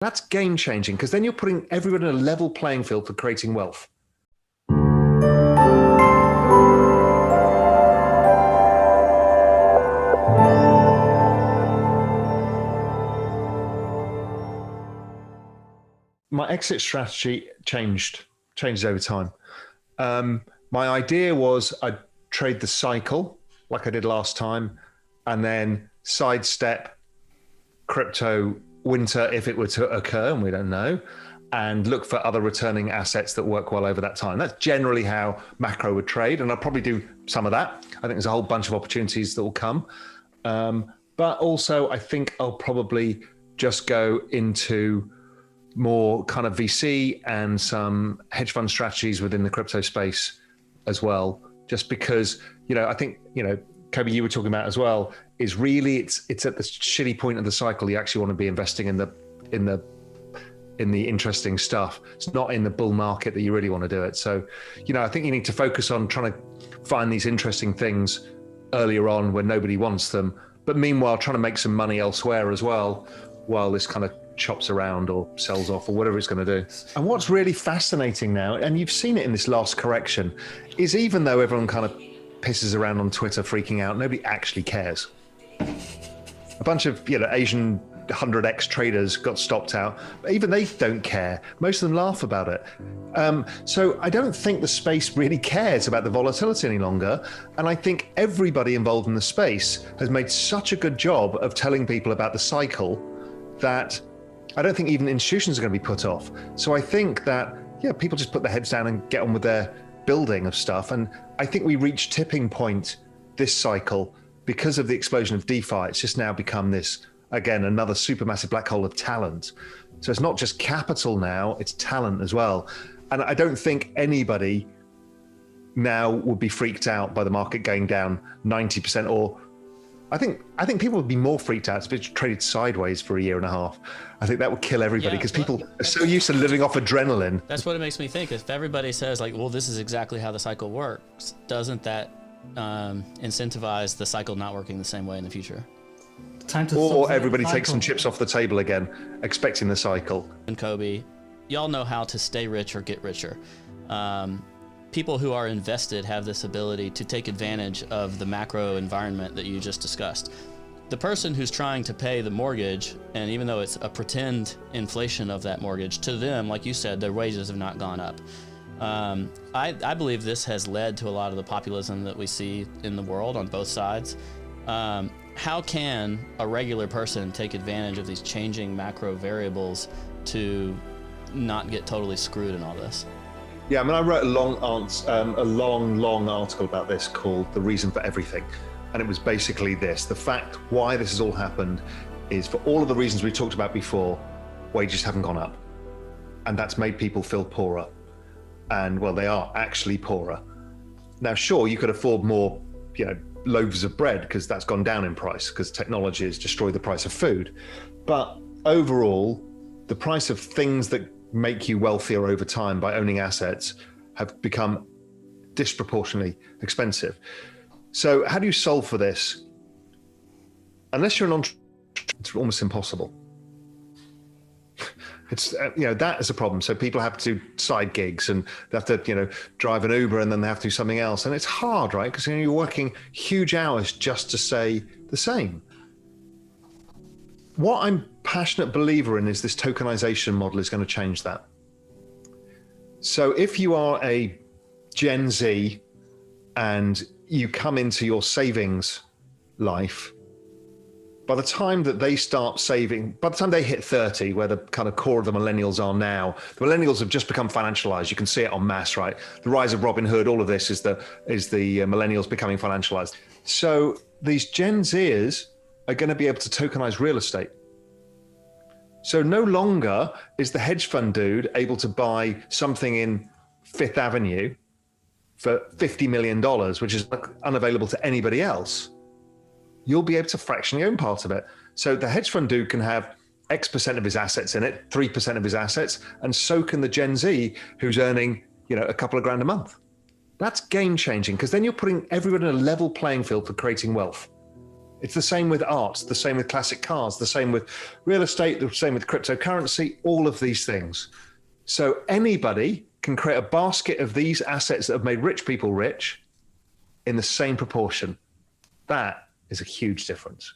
That's game changing because then you're putting everyone in a level playing field for creating wealth. My exit strategy changes over time. My idea was I'd trade the cycle like I did last time and then sidestep crypto winter if it were to occur, and we don't know, and look for other returning assets that work well over that time. That's generally how macro would trade, and I'll probably do some of that. I think there's a whole bunch of opportunities that will come. But also, I think I'll probably just go into more kind of VC and some hedge fund strategies within the crypto space as well, just because, I think, Kobe, you were talking about as well, is really it's at the shitty point of the cycle you actually want to be investing in the interesting stuff. It's not in the bull market that you really want to do it. So, I think you need to focus on trying to find these interesting things earlier on when nobody wants them, but meanwhile trying to make some money elsewhere as well while this kind of chops around or sells off or whatever it's going to do. And what's really fascinating now, and you've seen it in this last correction, is even though everyone kind of pisses around on Twitter freaking out, nobody actually cares. A bunch of Asian 100x traders got stopped out, but even they don't care. Most of them laugh about it. So I don't think the space really cares about the volatility any longer. And I think everybody involved in the space has made such a good job of telling people about the cycle that I don't think even institutions are going to be put off. So I think that, people just put their heads down and get on with their building of stuff. And I think we reached tipping point this cycle because of the explosion of DeFi. It's just now become this, again, another supermassive black hole of talent. So it's not just capital now, it's talent as well. And I don't think anybody now would be freaked out by the market going down 90%, or I think people would be more freaked out if it traded sideways for a year and a half. I think that would kill everybody because people are so used to living off adrenaline. That's what it makes me think. If everybody says this is exactly how the cycle works, doesn't that incentivize the cycle not working the same way in the future? Or everybody takes some chips off the table again, expecting the cycle. And Kobe, y'all know how to stay rich or get richer. People who are invested have this ability to take advantage of the macro environment that you just discussed. The person who's trying to pay the mortgage, and even though it's a pretend inflation of that mortgage, to them, like you said, their wages have not gone up. I believe this has led to a lot of the populism that we see in the world on both sides. How can a regular person take advantage of these changing macro variables to not get totally screwed in all this? Yeah, I wrote a long article about this called The Reason for Everything. And it was basically this: the fact why this has all happened is, for all of the reasons we talked about before, wages haven't gone up. And that's made people feel poorer. And well, they are actually poorer. Now, sure, you could afford more, loaves of bread because that's gone down in price because technology has destroyed the price of food. But overall, the price of things that make you wealthier over time by owning assets have become disproportionately expensive. So how do you solve for this? Unless you're an entrepreneur, it's almost impossible. It's that is a problem. So people have to do side gigs and they have to drive an Uber and then they have to do something else, and it's hard, right? Because you're working huge hours just to say the same. What I'm a passionate believer in is this tokenization model is going to change that. So if you are a Gen Z and you come into your savings life, by the time that they start saving, by the time they hit 30, where the kind of core of the millennials are now, the millennials have just become financialized. You can see it en masse, right? The rise of Robin Hood, all of this is the millennials becoming financialized. So these Gen Zers are going to be able to tokenize real estate. So no longer is the hedge fund dude able to buy something in Fifth Avenue for $50 million, which is unavailable to anybody else. You'll be able to fractionally own part of it. So the hedge fund dude can have X% of his assets in it, 3% of his assets, and so can the Gen Z who's earning, a couple of grand a month. That's game changing because then you're putting everyone in a level playing field for creating wealth. It's the same with art, the same with classic cars, the same with real estate, the same with cryptocurrency, all of these things. So anybody can create a basket of these assets that have made rich people rich in the same proportion. That is a huge difference.